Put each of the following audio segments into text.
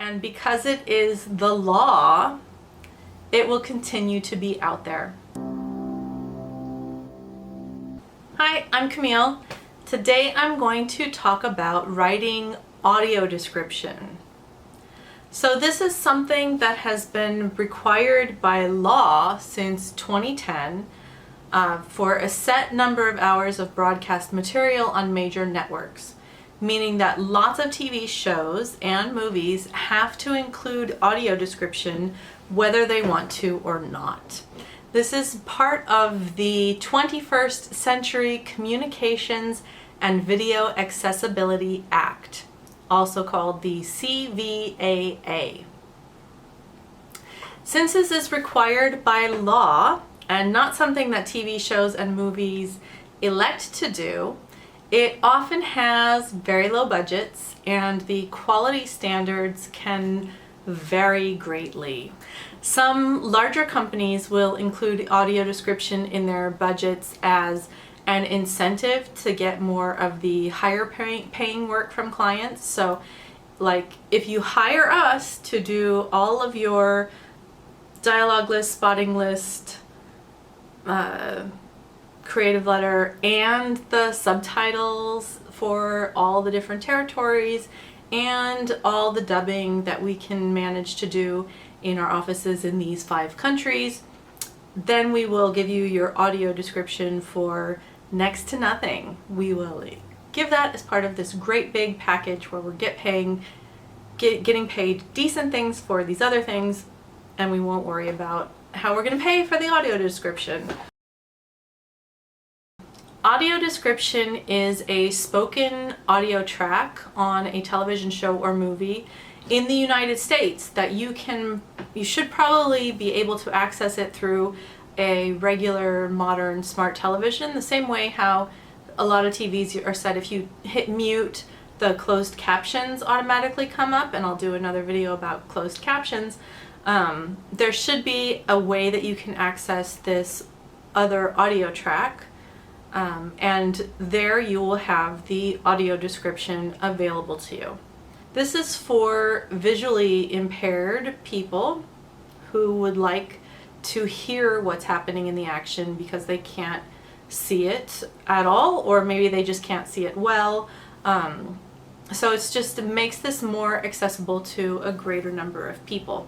And because it is the law, it will continue to be out there. Hi, I'm Camille. Today I'm going to talk about writing audio description. So this is something that has been required by law since 2010 for a set number of hours of broadcast material on major networks, meaning that lots of TV shows and movies have to include audio description whether they want to or not. This is part of the 21st Century Communications and Video Accessibility Act, also called the CVAA. Since this is required by law and not something that TV shows and movies elect to do, it often has very low budgets and the quality standards can vary greatly. Some larger companies will include audio description in their budgets as an incentive to get more of the higher paying work from clients. So like if you hire us to do all of your dialogue list, spotting list, creative letter, and the subtitles for all the different territories and all the dubbing that we can manage to do in our offices in these 5 countries, then we will give you your audio description for next to nothing. We will give that as part of this great big package where we're getting paid decent things for these other things, and we won't worry about how we're going to pay for the audio description. Audio description is a spoken audio track on a television show or movie in the United States that you should probably be able to access it through a regular modern smart television, the same way how a lot of TVs are set. If you hit mute, the closed captions automatically come up, and I'll do another video about closed captions. There should be a way that you can access this other audio track, and there you will have the audio description available to you. This is for visually impaired people who would like to hear what's happening in the action because they can't see it at all, or maybe they just can't see it well. So it makes this more accessible to a greater number of people.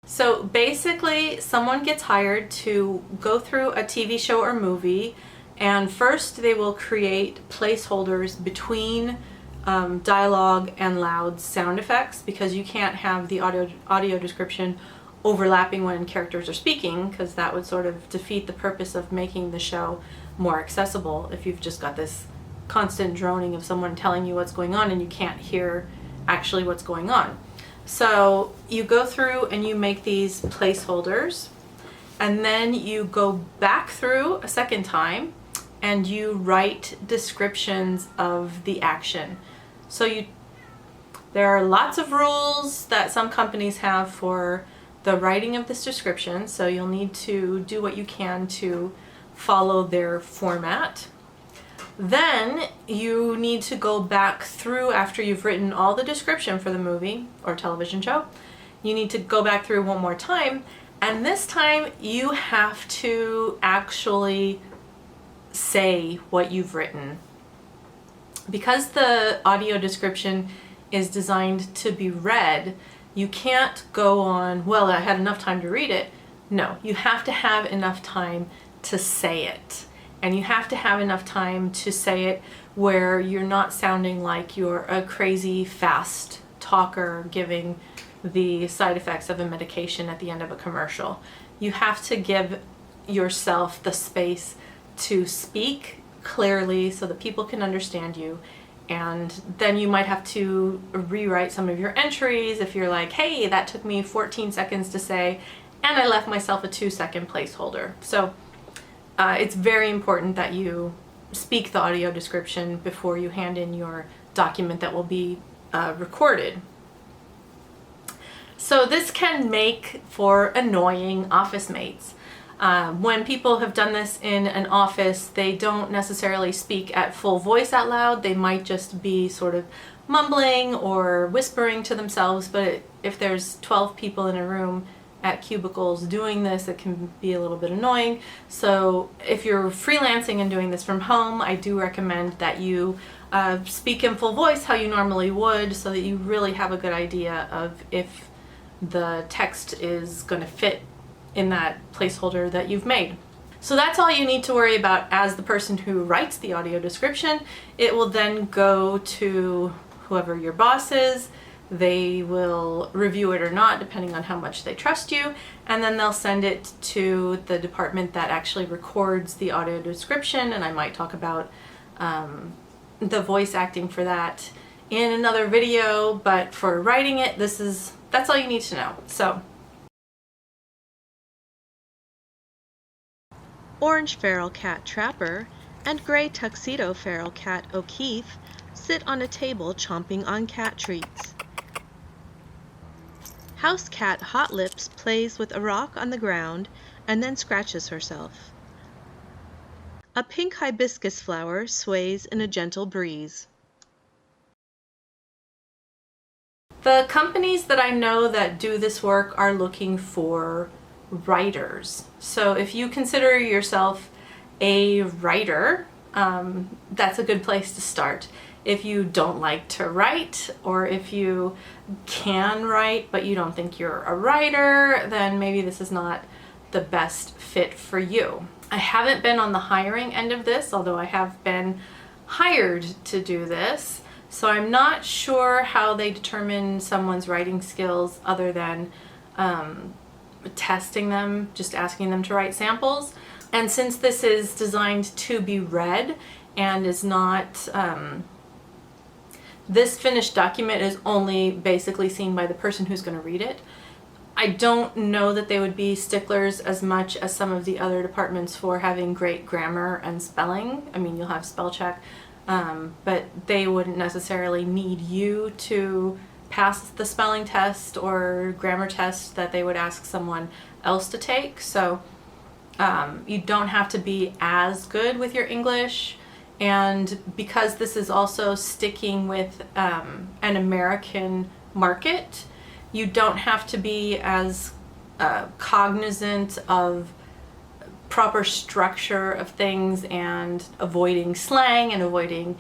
So basically, someone gets hired to go through a TV show or movie, and first they will create placeholders between dialogue and loud sound effects, because you can't have the audio description overlapping when characters are speaking, because that would sort of defeat the purpose of making the show more accessible if you've just got this constant droning of someone telling you what's going on and you can't hear actually what's going on. So you go through and you make these placeholders, and then you go back through a second time and you write descriptions of the action. So there are lots of rules that some companies have for the writing of this description, so you'll need to do what you can to follow their format. Then you need to go back through, after you've written all the description for the movie or television show, you need to go back through one more time, and this time you have to actually say what you've written. Because the audio description is designed to be read, you can't go on, well, I had enough time to read it. No, you have to have enough time to say it. And you have to have enough time to say it where you're not sounding like you're a crazy fast talker giving the side effects of a medication at the end of a commercial. You have to give yourself the space to speak clearly so that people can understand you. And then you might have to rewrite some of your entries if you're like, hey, that took me 14 seconds to say, and I left myself a 2-second placeholder. So it's very important that you speak the audio description before you hand in your document that will be recorded. So this can make for annoying office mates. When people have done this in an office, they don't necessarily speak at full voice out loud. They might just be sort of mumbling or whispering to themselves, but if there's 12 people in a room at cubicles doing this, it can be a little bit annoying. So if you're freelancing and doing this from home, I do recommend that you speak in full voice how you normally would, so that you really have a good idea of if the text is going to fit in that placeholder that you've made. So that's all you need to worry about as the person who writes the audio description. It will then go to whoever your boss is. They will review it or not, depending on how much they trust you, and then they'll send it to the department that actually records the audio description, and I might talk about the voice acting for that in another video, but for writing it, that's all you need to know. So, Orange feral cat Trapper and gray tuxedo feral cat O'Keefe sit on a table chomping on cat treats. House cat Hot Lips plays with a rock on the ground and then scratches herself. A pink hibiscus flower sways in a gentle breeze. the companies that I know that do this work are looking for writers. So if you consider yourself a writer, that's a good place to start. If you don't like to write, or if you can write but you don't think you're a writer, then maybe this is not the best fit for you. I haven't been on the hiring end of this, although I have been hired to do this. So I'm not sure how they determine someone's writing skills other than testing them, just asking them to write samples. And since this is designed to be read and is not, this finished document is only basically seen by the person who's going to read it. I don't know that they would be sticklers as much as some of the other departments for having great grammar and spelling. I mean, you'll have spell check, but they wouldn't necessarily need you to pass the spelling test or grammar test that they would ask someone else to take. So you don't have to be as good with your English. And because this is also sticking with an American market, you don't have to be as cognizant of proper structure of things and avoiding slang and avoiding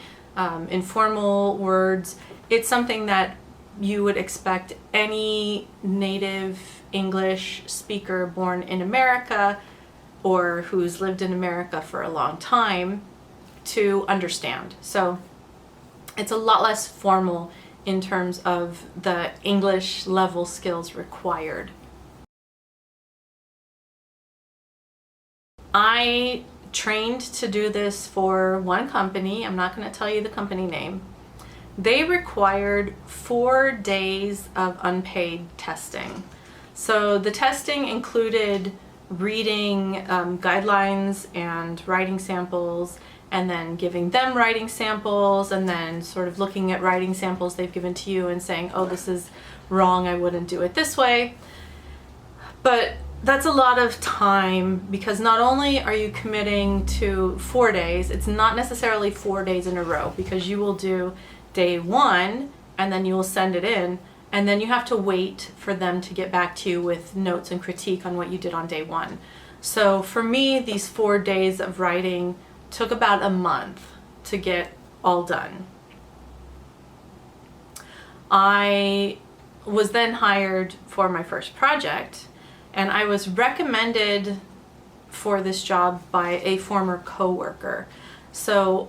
informal words. It's something that you would expect any native English speaker born in America or who's lived in America for a long time to understand. So it's a lot less formal in terms of the English level skills required. I trained to do this for one company. I'm not going to tell you the company name. They required 4 days of unpaid testing. So the testing included reading guidelines and writing samples, and then giving them writing samples, and then sort of looking at writing samples they've given to you and saying, oh, this is wrong, I wouldn't do it this way. But that's a lot of time, because not only are you committing to 4 days, it's not necessarily 4 days in a row, because you will do day 1 and then you will send it in, and then you have to wait for them to get back to you with notes and critique on what you did on day 1. So for me, these 4 days of writing took about a month to get all done. I was then hired for my first project, and I was recommended for this job by a former coworker. So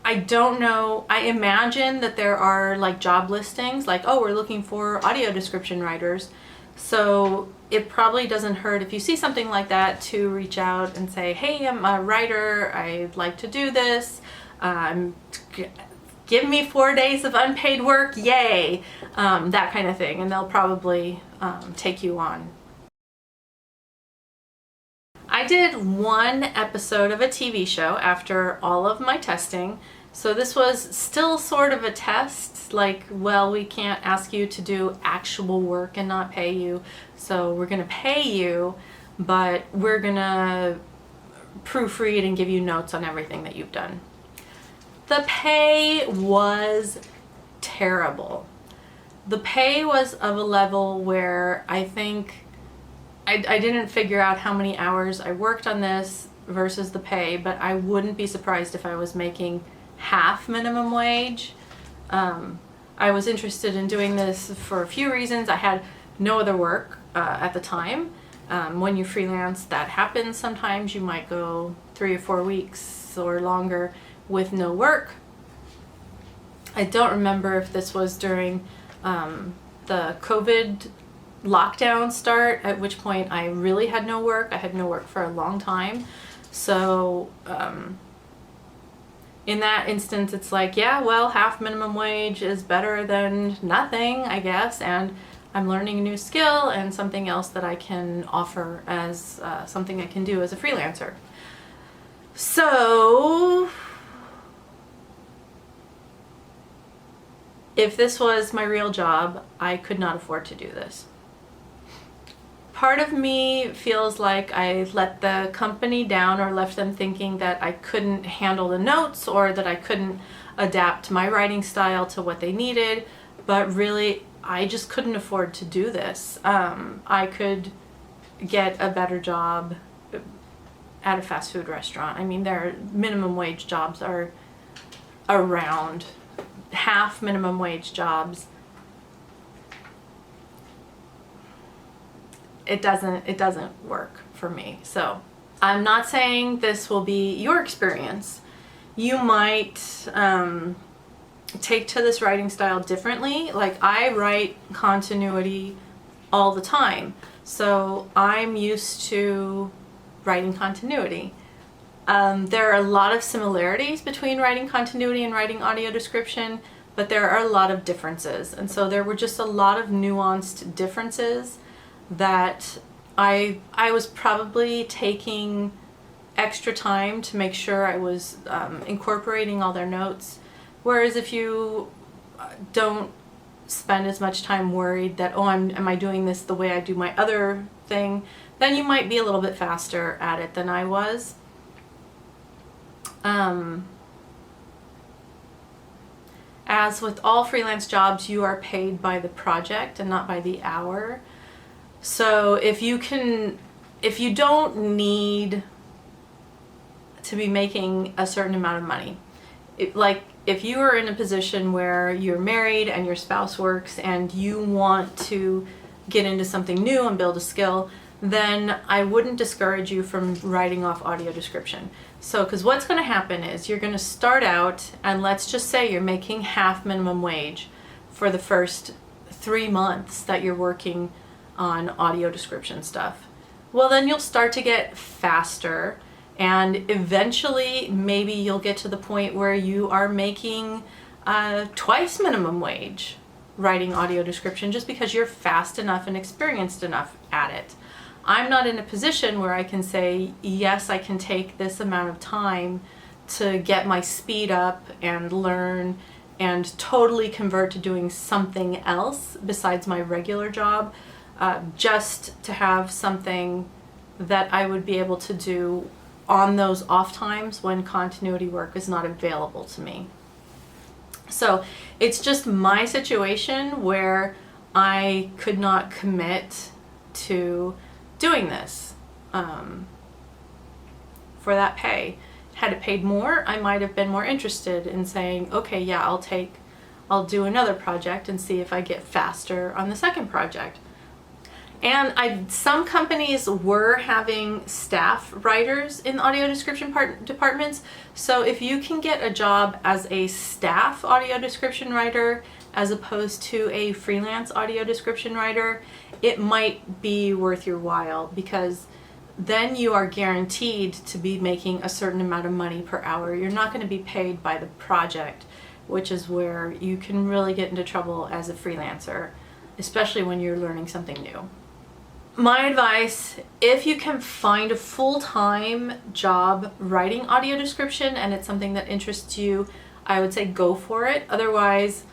I don't know, I imagine that there are like job listings, like, oh, we're looking for audio description writers. So it probably doesn't hurt if you see something like that to reach out and say, hey, I'm a writer, I'd like to do this. Give me 4 days of unpaid work, yay, that kind of thing. And they'll probably take you on. I did 1 episode of a TV show after all of my testing. So this was still sort of a test, like, well, we can't ask you to do actual work and not pay you. So we're gonna pay you, but we're gonna proofread and give you notes on everything that you've done. The pay was terrible. The pay was of a level where I think I didn't figure out how many hours I worked on this versus the pay, but I wouldn't be surprised if I was making half minimum wage. I was interested in doing this for a few reasons. I had no other work at the time. When you freelance, that happens sometimes. You might go 3 or 4 weeks or longer with no work. I don't remember if this was during the COVID lockdown start, at which point I really had no work. I had no work for a long time. So in that instance, it's like, yeah, well, half minimum wage is better than nothing, I guess, and I'm learning a new skill and something else that I can offer as something I can do as a freelancer. So if this was my real job, I could not afford to do this. Part of me feels like I let the company down or left them thinking that I couldn't handle the notes or that I couldn't adapt my writing style to what they needed, but really I just couldn't afford to do this. I could get a better job at a fast food restaurant. I mean, their minimum wage jobs are around half minimum wage jobs. It doesn't work for me. So I'm not saying this will be your experience. You might take to this writing style differently. Like, I write continuity all the time, so I'm used to writing continuity. There are a lot of similarities between writing continuity and writing audio description, but there are a lot of differences, and so there were just a lot of nuanced differences that I was probably taking extra time to make sure I was incorporating all their notes. Whereas if you don't spend as much time worried that, oh, am I doing this the way I do my other thing, then you might be a little bit faster at it than I was. As with all freelance jobs, you are paid by the project and not by the hour. So if you don't need to be making a certain amount of money, like if you are in a position where you're married and your spouse works and you want to get into something new and build a skill, then I wouldn't discourage you from writing off audio description. So, because what's going to happen is you're going to start out, and let's just say you're making half minimum wage for the first 3 months that you're working on audio description stuff. Well, then you'll start to get faster, and eventually maybe you'll get to the point where you are making twice minimum wage writing audio description, just because you're fast enough and experienced enough at it. I'm not in a position where I can say, yes, I can take this amount of time to get my speed up and learn and totally convert to doing something else besides my regular job, just to have something that I would be able to do on those off times when continuity work is not available to me. So it's just my situation where I could not commit to doing this for that pay. Had it paid more, I might have been more interested in saying, okay, yeah, I'll do another project and see if I get faster on the second project. And some companies were having staff writers in audio description departments. So if you can get a job as a staff audio description writer as opposed to a freelance audio description writer, it might be worth your while, because then you are guaranteed to be making a certain amount of money per hour. You're not going to be paid by the project, which is where you can really get into trouble as a freelancer, especially when you're learning something new. My advice, if you can find a full-time job writing audio description and it's something that interests you, I would say go for it. Otherwise,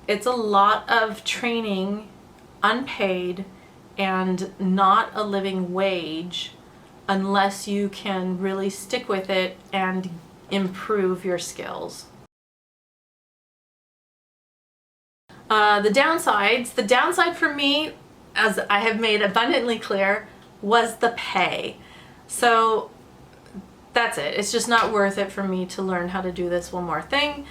it's a lot of training, unpaid, and not a living wage unless you can really stick with it and improve your skills. The downside for me, as I have made abundantly clear, was the pay. So that's it. It's just not worth it for me to learn how to do this one more thing.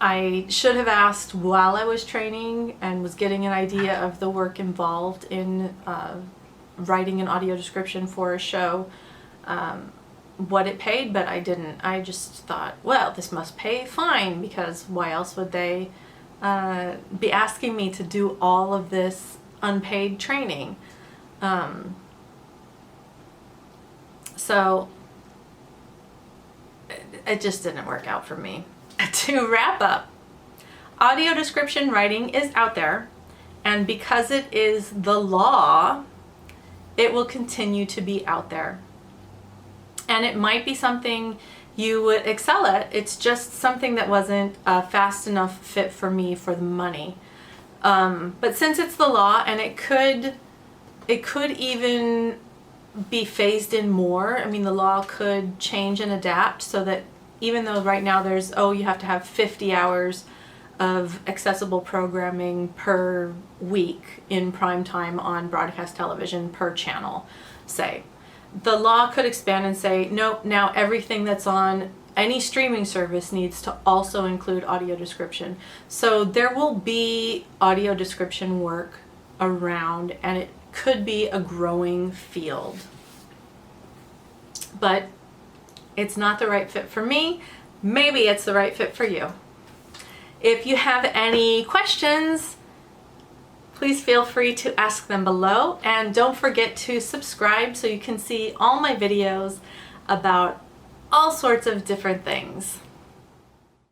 I should have asked while I was training and was getting an idea of the work involved in writing an audio description for a show, what it paid, but I didn't. I just thought, well, this must pay fine, because why else would they be asking me to do all of this unpaid training? So it just didn't work out for me. To wrap up, audio description writing is out there, and because it is the law, it will continue to be out there. And it might be something you would excel at. It's just something that wasn't a fast enough fit for me for the money. But since it's the law, and it could even be phased in more. I mean, the law could change and adapt so that even though right now there's, you have to have 50 hours of accessible programming per week in prime time on broadcast television per channel, say. The law could expand and say, nope, now everything that's on any streaming service needs to also include audio description. So there will be audio description work around, and it could be a growing field. But it's not the right fit for me. Maybe it's the right fit for you. If you have any questions, please feel free to ask them below, and don't forget to subscribe so you can see all my videos about all sorts of different things.